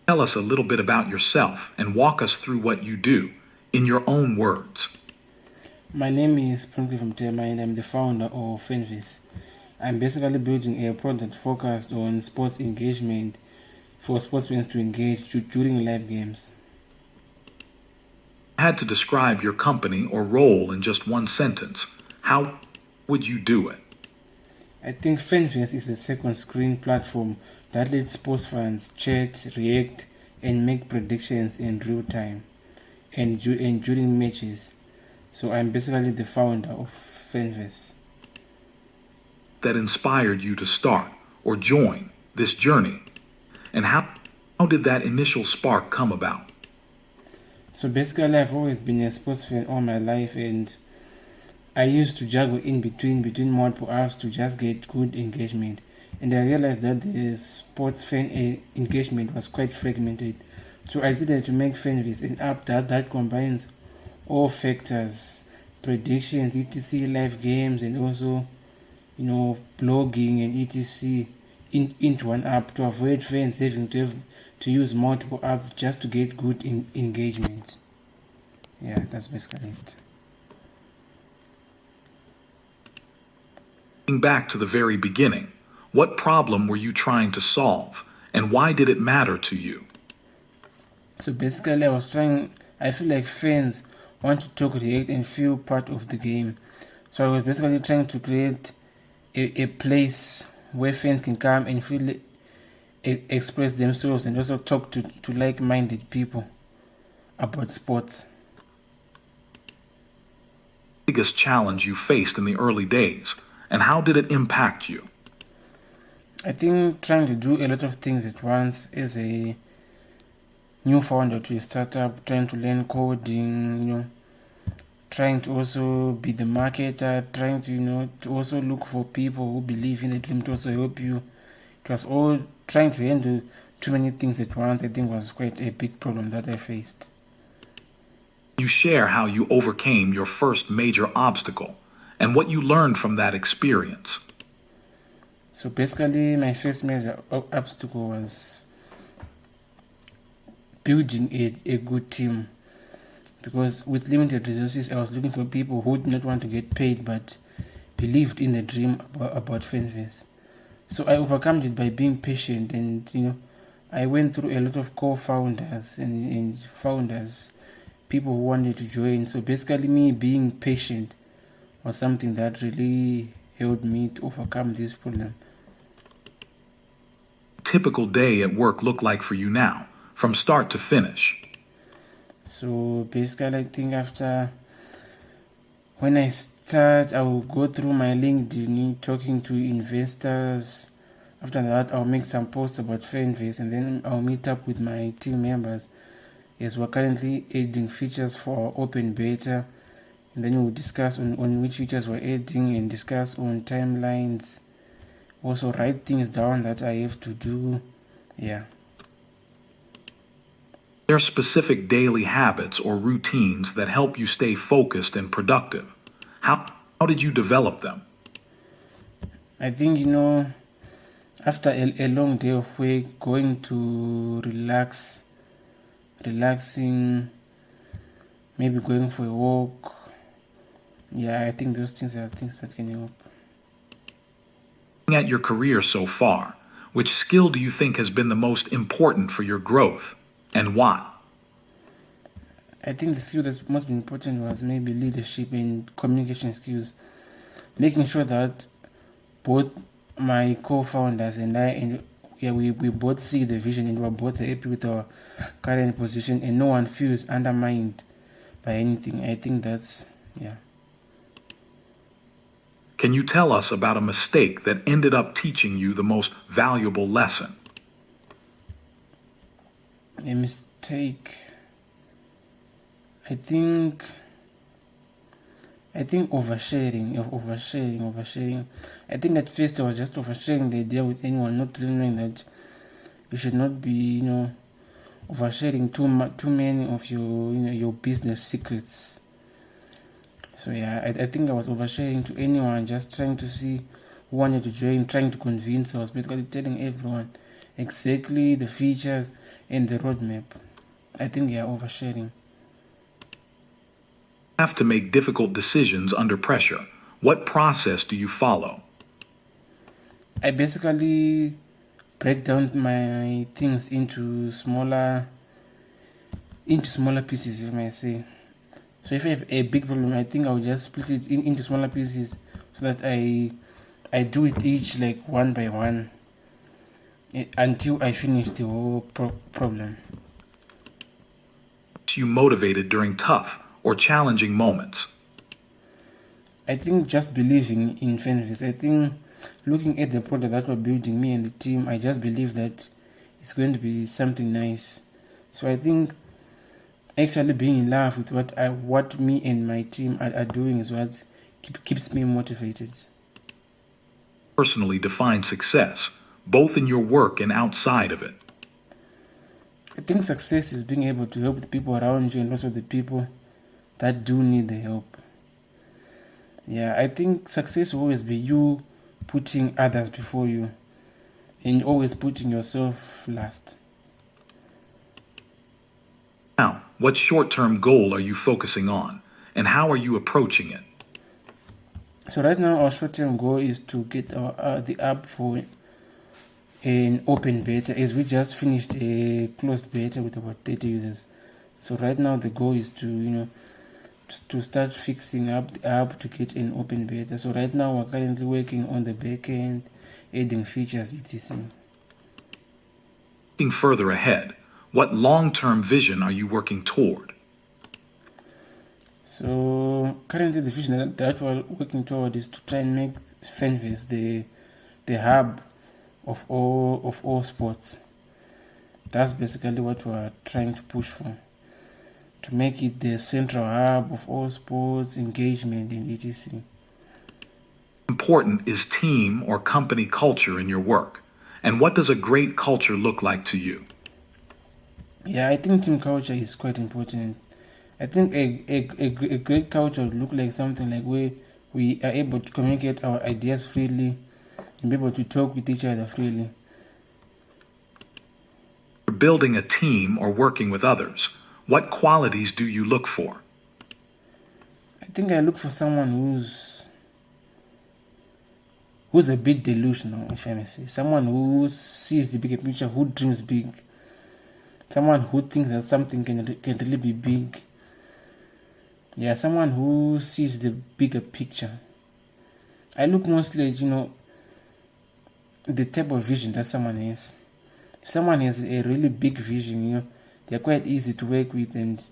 Tell us a little bit about yourself and walk us through what you do in your own words. My name is Prinkrive Mutema and I'm the founder of Fanverse. I'm basically building a product focused on sports engagement for sportsmen to engage during live games. If you had to describe your company or role in just one sentence, how would you do it? I think Fanverse is a second screen platform that lets sports fans chat, react, and make predictions in real time and during matches. So I'm basically the founder of Fanverse. That inspired you to start or join this journey? And how did that initial spark come about? So basically, I've always been a sports fan all my life, and I used to juggle in between multiple apps to just get good engagement. And I realized that the sports fan engagement was quite fragmented. So I decided to make Fanverse an app that combines all factors, predictions, etc., live games, and also blogging and etc. into one app to avoid fans having to use multiple apps just to get good engagement. Yeah, that's basically it. Going back to the very beginning, what problem were you trying to solve, and why did it matter to you? So basically, I feel like fans want to talk, react, and feel part of the game. So I was basically trying to create a place where fans can come and feel express themselves and also talk to like-minded people about sports. Biggest challenge you faced in the early days, and how did it impact you? I think trying to do a lot of things at once as a new founder to a startup, trying to learn coding, trying to also be the marketer, trying to also look for people who believe in the dream to also help you. It was all trying to handle too many things at once. I think was quite a big problem that I faced. You share how you overcame your first major obstacle and what you learned from that experience. So basically, my first major obstacle was building a good team. Because with limited resources, I was looking for people who did not want to get paid but believed in the dream about Fanverse. So I overcome it by being patient, and I went through a lot of co-founders and founders, people who wanted to join. So basically, me being patient was something that really helped me to overcome this problem. Typical day at work look like for you now, from start to finish? So basically, I think when I start, I will go through my LinkedIn, talking to investors. After that, I'll make some posts about Fanverse, and then I'll meet up with my team members as we're currently adding features for open beta. And then we'll discuss on which features we're adding and discuss on timelines. Also write things down that I have to do. Yeah. There are specific daily habits or routines that help you stay focused and productive. How did you develop them? I think, after a long day of work, going to relaxing, maybe going for a walk. Yeah, I think those things are things that can help. Looking at your career so far, which skill do you think has been the most important for your growth, and why? I think the skill that's most important was maybe leadership and communication skills. Making sure that both my co-founders and I, we both see the vision and we're both happy with our current position and no one feels undermined by anything. I think that's, yeah. Can you tell us about a mistake that ended up teaching you the most valuable lesson? A mistake. I think oversharing. I think at first I was just oversharing the idea with anyone, not really knowing that you should not be, oversharing too many of your business secrets. So yeah, I think I was oversharing to anyone, just trying to see who wanted to join, trying to convince. I was basically telling everyone exactly the features and the roadmap. I think they are oversharing. Have to make difficult decisions under pressure. What process do you follow? I basically break down my things into smaller pieces, if I may say. So if I have a big problem, I think I'll just split it into smaller pieces so that I do it each like one by one until I finish the whole problem. You motivated during tough or challenging moments? I think just believing in Fanverse. I think looking at the product that we're building, me and the team, I just believe that it's going to be something nice. So I think actually being in love with what me and my team are doing is what keeps me motivated. Personally define success, both in your work and outside of it. I think success is being able to help the people around you and also the people that do need the help. Yeah, I think success will always be you putting others before you and always putting yourself last. Now, what short-term goal are you focusing on, and how are you approaching it? So right now our short-term goal is to get the app for an open beta, as we just finished a closed beta with about 30 users. So right now the goal is to to start fixing up the app to get an open beta. So right now we're currently working on the backend, adding features, etc. Looking further ahead, what long-term vision are you working toward? So currently the vision that we're working toward is to try and make Fanverse the hub of all sports. That's basically what we're trying to push for. To make it the central hub of all sports, engagement, and etc. Important is team or company culture in your work, and what does a great culture look like to you? Yeah, I think team culture is quite important. I think a great culture would look like something like where we are able to communicate our ideas freely and be able to talk with each other freely. For building a team or working with others, what qualities do you look for? I think I look for someone who's a bit delusional, if I may say. Someone who sees the bigger picture, who dreams big. Someone who thinks that something can really be big. Yeah, someone who sees the bigger picture. I look mostly at, the type of vision that someone has. If someone has a really big vision, they're quite easy to work with and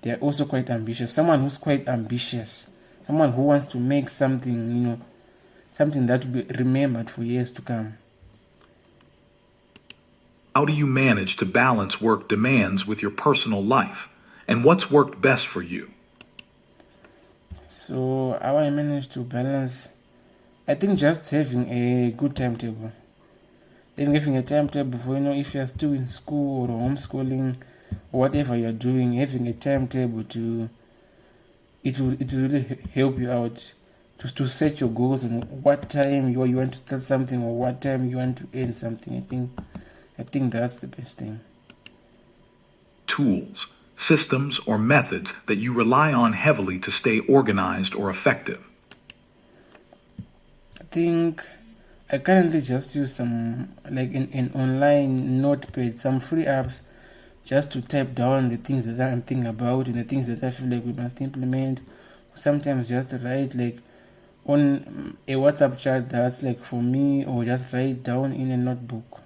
they're also quite ambitious. Someone who's quite ambitious. Someone who wants to make something, something that will be remembered for years to come. How do you manage to balance work demands with your personal life? And what's worked best for you? So how I manage to balance, I think just having a good timetable. Then having a timetable for, if you're still in school or homeschooling or whatever you're doing, having a timetable it will really help you out to set your goals and what time you want to start something or what time you want to end something. I think that's the best thing. Tools, systems, or methods that you rely on heavily to stay organized or effective? I think I currently just use some, like an online notepad, some free apps, just to type down the things that I'm thinking about and the things that I feel like we must implement. Sometimes just write like on a WhatsApp chat that's like for me, or just write down in a notebook.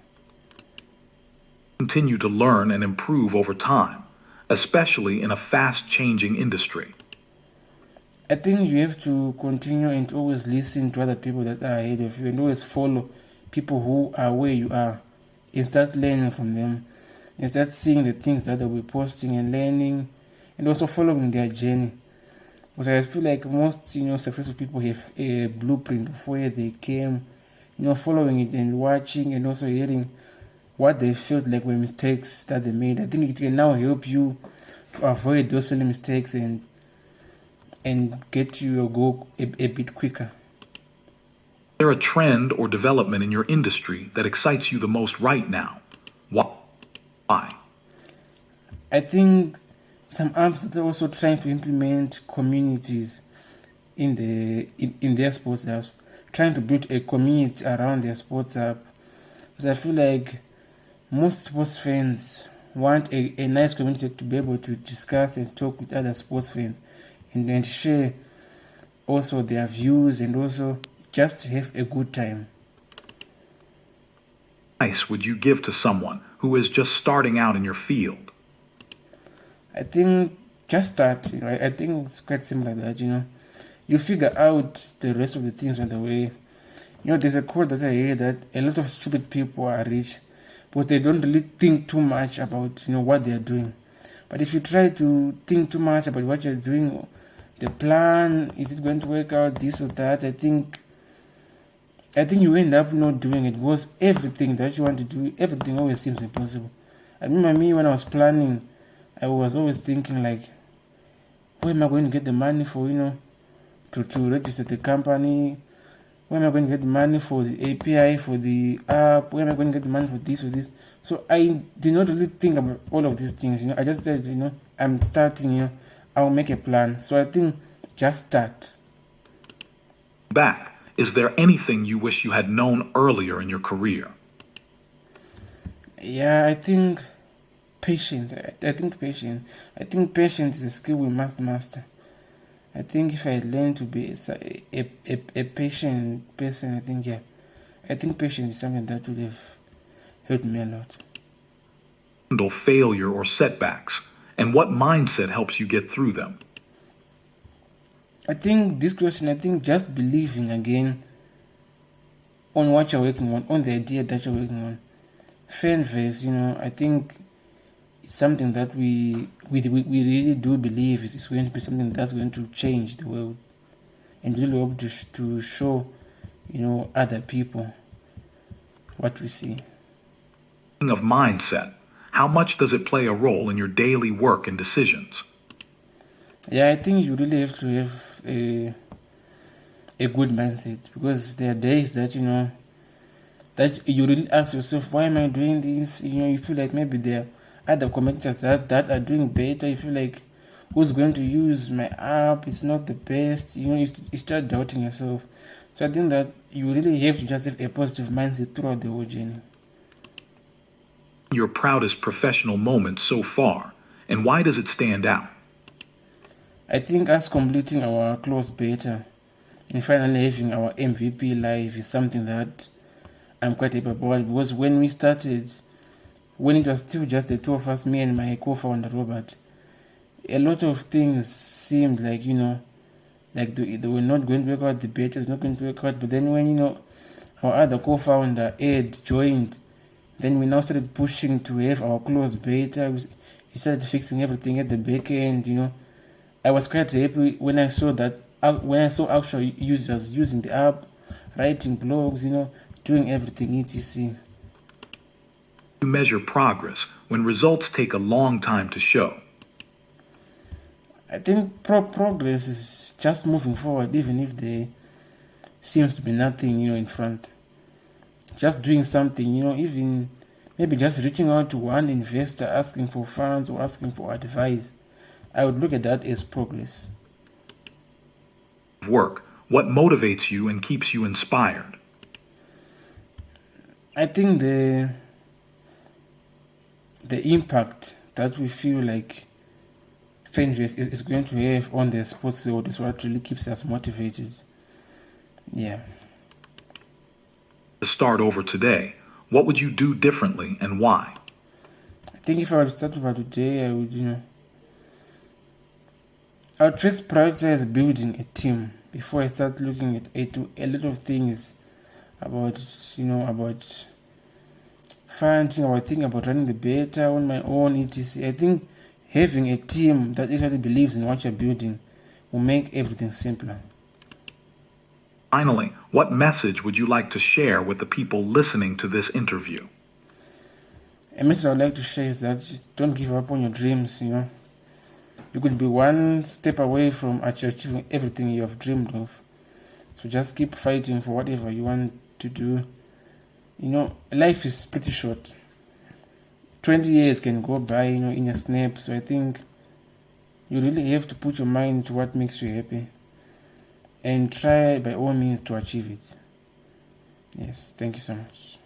Continue to learn and improve over time, especially in a fast-changing industry. I think you have to continue and always listen to other people that are ahead of you and always follow people who are where you are and start learning from them and start seeing the things that they'll be posting and learning and also following their journey. Because I feel like most successful people have a blueprint of where they came, following it and watching and also hearing what they felt like were mistakes that they made. I think it can now help you to avoid those silly mistakes and get to your goal a bit quicker. Is there a trend or development in your industry that excites you the most right now? Why? I think some apps are also trying to implement communities in their sports apps, trying to build a community around their sports app. Because I feel like most sports fans want a nice community to be able to discuss and talk with other sports fans and share also their views and also just have a good time. Advice would you give to someone who is just starting out in your field? I think just start. I think it's quite simple like that. You figure out the rest of the things on the way. There's a quote that I hear that a lot of stupid people are rich, but they don't really think too much about what they're doing. But if you try to think too much about what you're doing, the plan, is it going to work out, this or that, I think you end up not doing it, because everything that you want to do, everything always seems impossible. I remember me when I was planning, I was always thinking like, where am I going to get the money for, to register the company? Where am I going to get the money for the API, for the app? Where am I going to get the money for this or this? So I did not really think about all of these things. I just said, I'm starting, I'll make a plan. So I think just start. Back, is there anything you wish you had known earlier in your career? Yeah, I think patience. I think patience. I think patience is a skill we must master. I think if I learn to be a patient person, I think patience is something that would have helped me a lot. Handle failure or setbacks, and what mindset helps you get through them? I think this question, just believing again on what you're working on the idea that you're working on. Fanverse, I think it's something that we really do believe is going to be something that's going to change the world, and really be able to show, other people what we see. Of mindset, how much does it play a role in your daily work and decisions? Yeah, I think you really have to have a good mindset, because there are days that that you really ask yourself, why am I doing this? You feel like maybe there are other competitors that are doing better. You feel like, who's going to use my app? It's not the best. You start doubting yourself. So I think that you really have to just have a positive mindset throughout the whole journey. Your proudest professional moment so far, and why does it stand out? I think us completing our closed beta and finally having our MVP live is something that I'm quite happy about, because when we started, when it was still just the two of us, me and my co-founder Robert, a lot of things seemed like, like they were not going to work out, the beta was not going to work out. But then when, our other co-founder Ed joined, then we now started pushing to have our closed beta. He started fixing everything at the back end. I was quite happy when I saw actual users using the app, writing blogs, doing everything etc. You measure progress when results take a long time to show. I think progress is just moving forward, even if there seems to be nothing, in front. Just doing something, even maybe just reaching out to one investor, asking for funds or asking for advice. I would look at that as progress. Work. What motivates you and keeps you inspired? I think the impact that we feel like Fanverse is going to have on the sports world is what really keeps us motivated. Yeah. To start over today, what would you do differently and why? I think if I were to start over today, I would, I would first prioritize building a team before I start looking at a lot of things about, about funding, or thinking about running the beta on my own, etc. I think having a team that actually believes in what you're building will make everything simpler. Finally, what message would you like to share with the people listening to this interview? A message I would like to share is that just don't give up on your dreams. You could be one step away from achieving everything you have dreamed of. So just keep fighting for whatever you want to do. Life is pretty short. 20 years can go by, in a snap. So I think you really have to put your mind to what makes you happy and try by all means to achieve it. Yes, thank you so much.